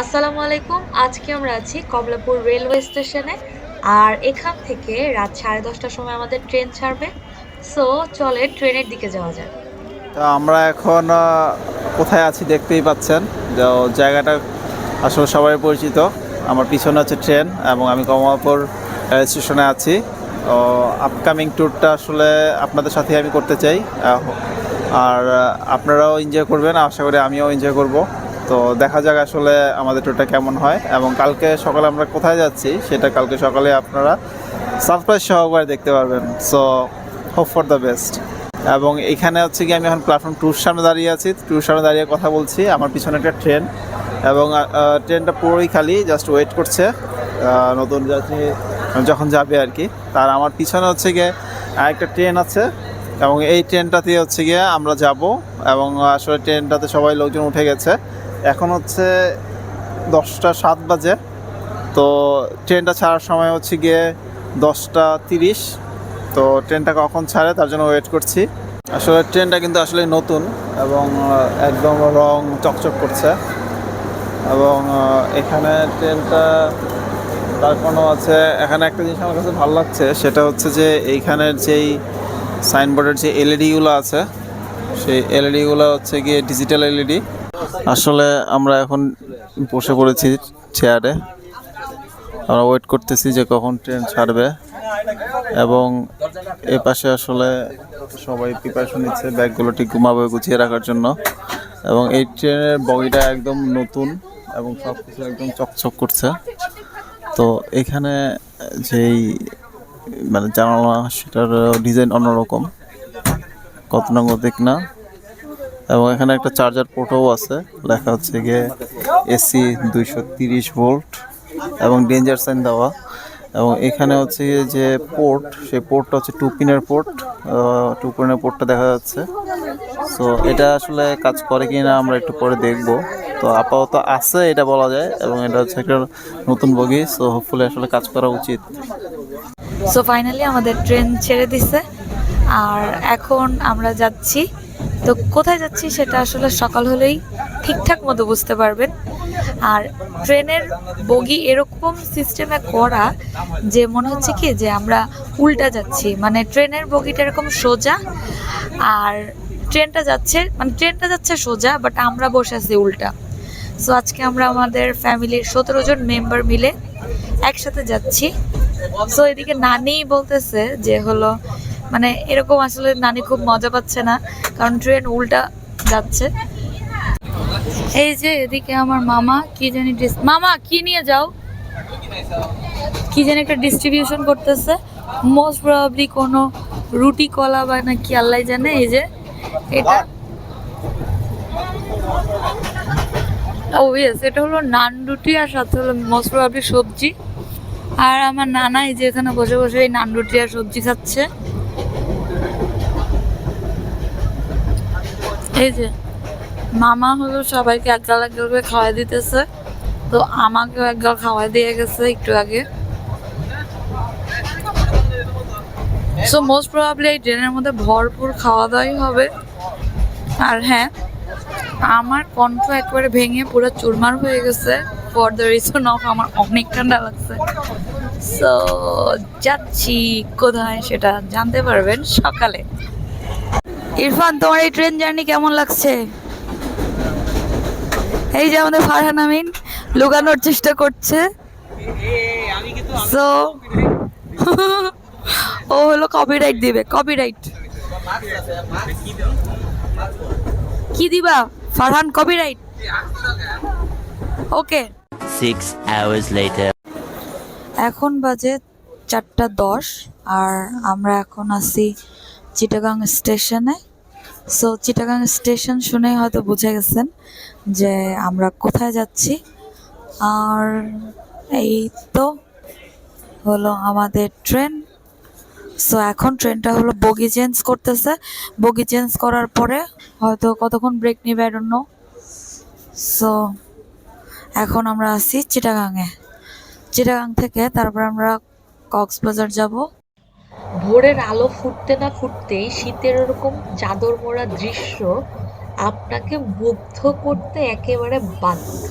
আসসালামু আলাইকুম। আজকে আমরা আছি কমলাপুর রেলওয়ে স্টেশনে। আর এখান থেকে রাত 10:30টার সময় আমাদের ট্রেন ছাড়বে। সো চলে ট্রেনের দিকে যাওয়া যাক। তো আমরা এখন কোথায় আছি দেখতেই পাচ্ছেন। যে জায়গাটা আসলে সবাই পরিচিত। আমার পিছনে হচ্ছে ট্রেন এবং আমি কমলাপুর রেল স্টেশনে আছি। আপকামিং ট্যুরটা আসলে আপনাদের সাথে আমি করতে চাই। আর আপনারাও এনজয় করবেন, আশা করি আমিও এনজয় করব। তো দেখা যাক আসলে আমাদের ট্যুরটা কেমন হয়, এবং কালকে সকালে আমরা কোথায় যাচ্ছি সেটা কালকে সকালে আপনারা সারপ্রাইজ সহকারে দেখতে পারবেন। So hope for the best. এবং এখানে হচ্ছে কি আমি এখন প্ল্যাটফর্ম 2 সামনে দাঁড়িয়ে আছি। 2 সামনে দাঁড়িয়ে কথা বলছি। আমার পিছনে একটা ট্রেন, এবং ট্রেনটা পুরোই খালি, জাস্ট ওয়েট করছে নতুন যাত্রী যখন যাবে আর কি। তার আমার পিছনে হচ্ছে গিয়ে আরেকটা ট্রেন আছে, এবং এই ট্রেনটাতে হচ্ছে গিয়ে আমরা যাব। এবং আসলে ট্রেনটাতে সবাই লোকজন উঠে গেছে। এখন হচ্ছে 10টা 7 বাজে। তো ট্রেনটা ছাড়ার সময় হচ্ছে গিয়ে 10টা 30। তো ট্রেনটা কখন ছাড়ে তার জন্য ওয়েট করছি। আসলে ট্রেনটা কিন্তু আসলে নতুন, এবং একদম রং চকচক করছে। এবং এখানে ট্রেনটা তার কোনো আছে। এখানে একটা জিনিস আমার কাছে ভালো লাগছে, সেটা হচ্ছে যে এইখানের যেই সাইনবোর্ডের যে এলইডিগুলো আছে, সেই এলইডিগুলো হচ্ছে গিয়ে ডিজিটাল এলইডি। আসলে আমরা এখন বসে পড়েছি চেয়ারে। আমরা ওয়েট করতেছি যে কখন ট্রেন ছাড়বে, এবং এ পাশে আসলে সবাই প্রিপারেশন নিচ্ছে ব্যাগগুলো ঠিক ঘুমাবে গুছিয়ে রাখার জন্য। এবং এই ট্রেনের বগিটা একদম নতুন, এবং সব কিছু একদম চকচক করছে। তো এখানে যেই মানে জানালা, সেটার ডিজাইন অন্যরকম, কত নম্বর দেখ না। এবং এখানে একটা চার্জার পোর্টও আছে, লেখা হচ্ছে গিয়ে এসি 230 ভোল্ট, এবং ডেঞ্জার সাইন দেওয়া। এবং এখানে হচ্ছে যে পোর্ট, সেই পোর্টটা হচ্ছে 2 পিনের পোর্ট। 2 পিনের পোর্টটা দেখা যাচ্ছে। সো এটা আসলে কাজ করে কি না আমরা একটু পরে দেখব। তো আপাতত আছে এটা বলা যায়, এবং এটা হচ্ছে একটা নতুন বগি। সো হোপফুলি আসলে কাজ করা উচিত। সো ফাইনালি আমাদের ট্রেন ছেড়ে দিছে। আর এখন আমরা যাচ্ছি। তো কোথায় যাচ্ছি সেটা আসলে সকাল হলেই ঠিকঠাক মতো বুঝতে পারবেন। আর ট্রেনের বগি এরকম সিস্টেমে করা যে মনে হচ্ছে কি যে আমরা উল্টা যাচ্ছি, মানে ট্রেনের বগিটা এরকম সোজা, আর ট্রেনটা যাচ্ছে সোজা, বাট আমরা বসে আছি উল্টা। সো আজকে আমরা আমাদের ফ্যামিলির 17 জন মেম্বার মিলে একসাথে যাচ্ছি। সো এদিকে নানি বলতেছে যে হলো মানে এরকম আসলে নানি খুব মজা পাচ্ছে না, কারণ ট্রেন উল্টা যাচ্ছে। এই যে এদিকে আমার মামা কি জানি মামা কি নিয়ে যাও, কি জানি একটা ডিস্ট্রিবিউশন করতেছে। মোস্ট প্রবাবলি কোনো রুটি কলা বা না কি আল্লাহ জানে। এই যে এটা, ও ইয়েস, এটা হলো নান রুটি, আর সাথে হলো মোস্ট প্রবাবলি সবজি। আর আমার নানা এই যে এখানে বসে বসে এই নান রুটি আর সবজি খাচ্ছে। এই যে মামা হলো সবাইকে এক গাল করে খাওয়াই দিতেছে। তো আমাকেও এক গাল খাওয়াই দিয়ে গেছে একটু আগে। সো মোস্ট প্রবাবলি এই ট্রেনের মধ্যে ভরপুর খাওয়া দাওয়াই হবে। আর হ্যাঁ, আমার কণ্ঠ একবারে ভেঙে পুরো চুরমার হয়ে গেছে ফর দ্য রিজন অফ আমার অনেক ঠান্ডা লাগছে। সো যাচ্ছি কোথায় সেটা জানতে পারবেন সকালে। ইরফান, তোমার এই ট্রেন জার্নি কেমন লাগছে? এই যে আমাদের ফারহান আমিন লুকানোর চেষ্টা করছে। সো ও হলো কপিরাইট দিবে, কপিরাইট কি দিবা ফারহান? কপিরাইট। ওকে। 6 hours later. এখন বাজে 4টা 10, আর আমরা এখন আছি চিটাগাং স্টেশনে। সো চিটাগাং স্টেশন শুনে হয়তো বুঝে গেছেন যে আমরা কোথায় যাচ্ছি। আর এই তো হলো আমাদের ট্রেন। সো এখন ট্রেনটা হলো বগি চেঞ্জ করতেছে। বগি চেঞ্জ করার পরে হয়তো কতক্ষণ ব্রেক নিবে, আই ডোন্ট নো। সো এখন আমরা আছি চিটাগাংয়ে। চিটাগাং থেকে তারপর আমরা কক্সবাজার যাব। ভোরের আলো ফুটতে না ফুটতেই শীতের ওরকম চাদর মোড়া দৃশ্য আপনাকে মুগ্ধ করতে একেবারে বাধ্য।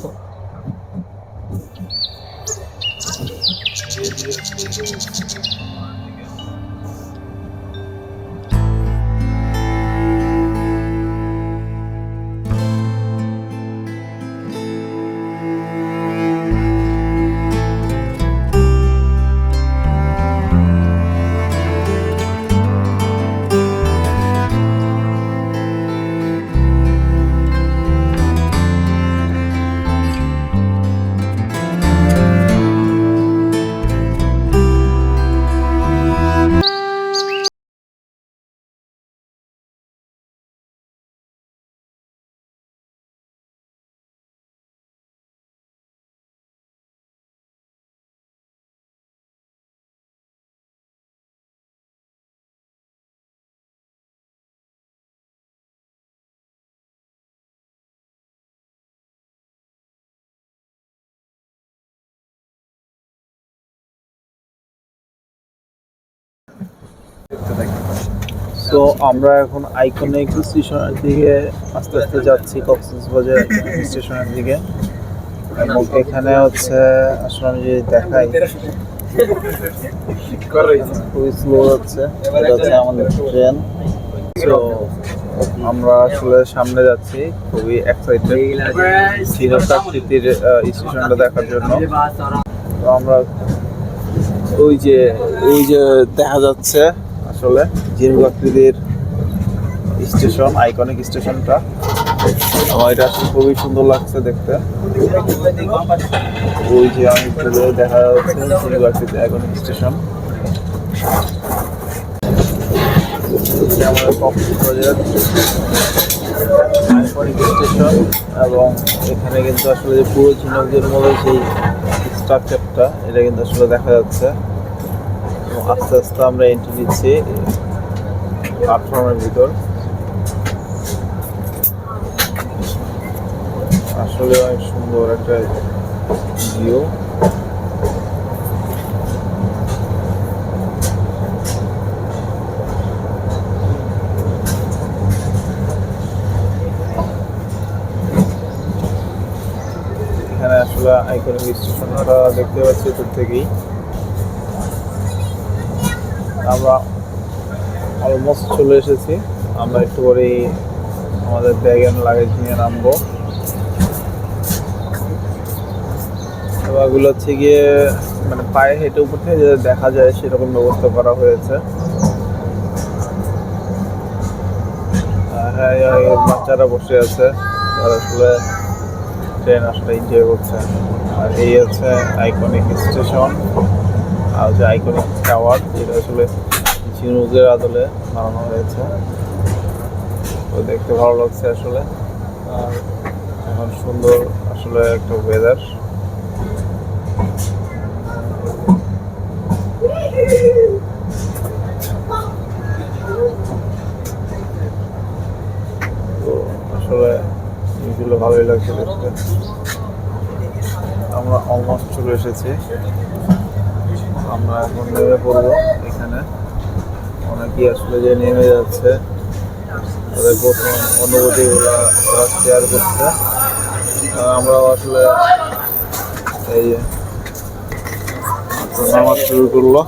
সো আমরা এখন আইকনিক স্টেশনের দিকে আস্তে আস্তে যাচ্ছি, কক্সবাজার স্টেশনের দিকে। এবং এখানে হচ্ছে আসলে আমি যদি দেখাই, খুবই স্লো যাচ্ছে। এটা হচ্ছে আমাদের ট্রেন। তো আমরা আসলে সামনে যাচ্ছি, খুবই এক্সাইটেড চিরপ্রাকৃতির স্টেশনটা দেখার জন্য। তো আমরা ওই যে দেখা যাচ্ছে আসলে চিরপ্রাকৃতির স্টেশন, আইকনিক স্টেশনটা। আমার এটা আসলে খুবই সুন্দর লাগছে দেখতে। ওই যে আমি দেখা যাচ্ছে চিরপ্রাকৃতির আইকনিক স্টেশন। আমাদের কক্সবাজার আইকনিক স্টেশন, এবং এখানে কিন্তু আসলে যে পুরো ঝিনুকের মধ্যে সেই স্ট্রাকচারটা, এটা কিন্তু আসলে দেখা যাচ্ছে। এবং আস্তে আস্তে আমরা এন্ট্রি নিচ্ছি প্ল্যাটফর্মের ভিতর। আসলে অনেক সুন্দর একটা ভিউ। এখানে আসলে আইকনিক স্টেশনটা দেখতে পাচ্ছি দূর থেকেই। আমরা অলমোস্ট চলে এসেছি। আমরা একটু পরেই আমাদের ব্যাগ অ্যান্ড লাগেজ নিয়ে নামবো। এগুলো হচ্ছে গিয়ে মানে পায়ে হেঁটে উপর থেকে যে দেখা যায় সেরকম ব্যবস্থা করা হয়েছে। হ্যাঁ, বাচ্চারা বসে আছে, তারা আসলে ট্রেন আসলে এনজয় করছে। আর এই হচ্ছে আইকনিক স্টেশন, আর হচ্ছে আইকনিক টাওয়ার, যেটা আসলে ঝিনুকের আদলে বানানো হয়েছে। তো দেখতে ভালো লাগছে আসলে। আর এখন সুন্দর আসলে একটা ওয়েদার। তো আসলে জিনিসগুলো ভালোই লাগছে দেখতে। আমরা অলমোস্ট চলে এসেছি। আমরা এখন নেমে পড়বো। এখানে অনেকেই আসলে যে নেমে যাচ্ছে, তাদের প্রথম অনুভূতিগুলো তারা শেয়ার করছে। আমরাও আসলে এই নামাজ শুরু করলো।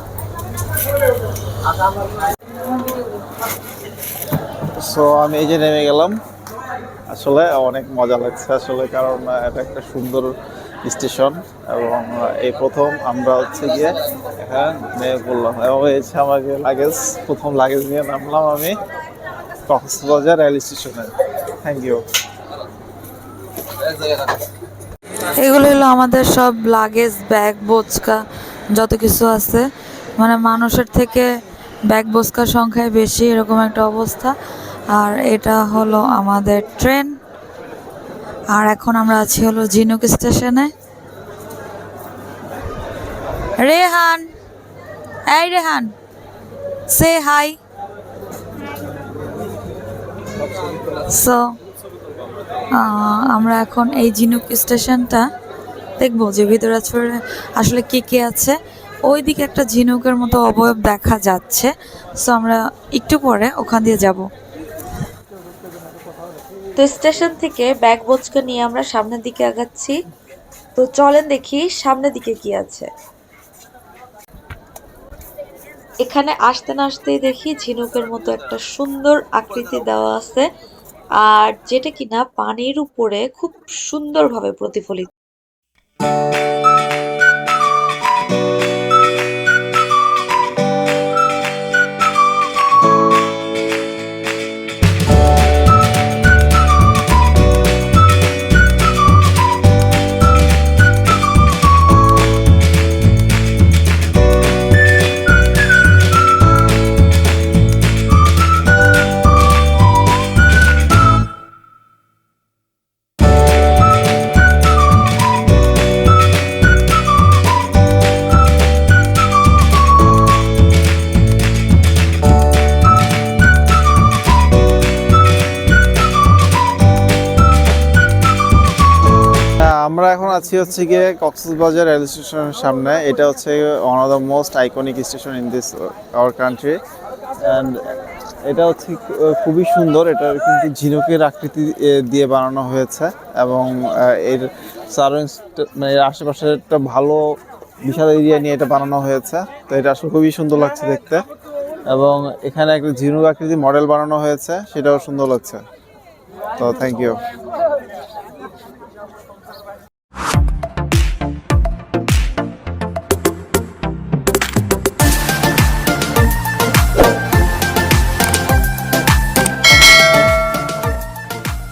সো আমি এই যে নেমে গেলাম। আসলে অনেক মজা লাগছে আসলে, কারণ এটা একটা সুন্দর স্টেশন, এবং এই প্রথম আমরা হচ্ছে গিয়ে এখানে নেমে পড়লাম। এবং হচ্ছে আমাকে প্রথম লাগেজ নিয়ে নামলাম আমি কক্সবাজার রেল স্টেশনে। Thank you. এগুলো হলো আমাদের সব লাগেজ, ব্যাগ, বোচকা, যত কিছু আছে। মানে মানুষের থেকে ব্যাগ বোচকার সংখ্যায় বেশি, এরকম একটা অবস্থা। আর এটা হলো আমাদের ট্রেন। আর এখন আমরা আছি হলো ঝিনুক স্টেশনে। রেহান, এই রেহান, সে হাই। সো আমরা এখন এই ঝিনুক স্টেশনটা দেখবো, যে ভিতরে আসলে কে কে আছে। ওইদিকে একটা ঝিনুকের মতো অবয়ব দেখা যাচ্ছে। সো আমরা একটু পরে ওখান দিয়ে যাব। তো স্টেশন থেকে ব্যাগ বোচকা নিয়ে আমরা সামনের দিকে আগাচ্ছি। তো চলেন দেখি সামনের দিকে কি আছে। এখানে আসতে না আসতেই দেখি ঝিনুকের মতো একটা সুন্দর আকৃতি দেওয়া আছে, আর যেটা কিনা পানির উপরে খুব সুন্দরভাবে প্রতিফলিত। আমরা এখন আছি হচ্ছে গিয়ে কক্সবাজার রেল স্টেশনের সামনে। এটা হচ্ছে one of the most iconic station in this our country and এটা হচ্ছে খুবই সুন্দর। এটা কিন্তু ঝিনুকের আকৃতি দিয়ে বানানো হয়েছে এবং এর সারাউন্ডস মানে এর আশেপাশে একটা ভালো বিশাল এরিয়া নিয়ে এটা বানানো হয়েছে। তো এটা আসলে খুবই সুন্দর লাগছে দেখতে এবং এখানে একটা ঝিনুক আকৃতি মডেল বানানো হয়েছে, সেটাও সুন্দর লাগছে। তো থ্যাংক ইউ।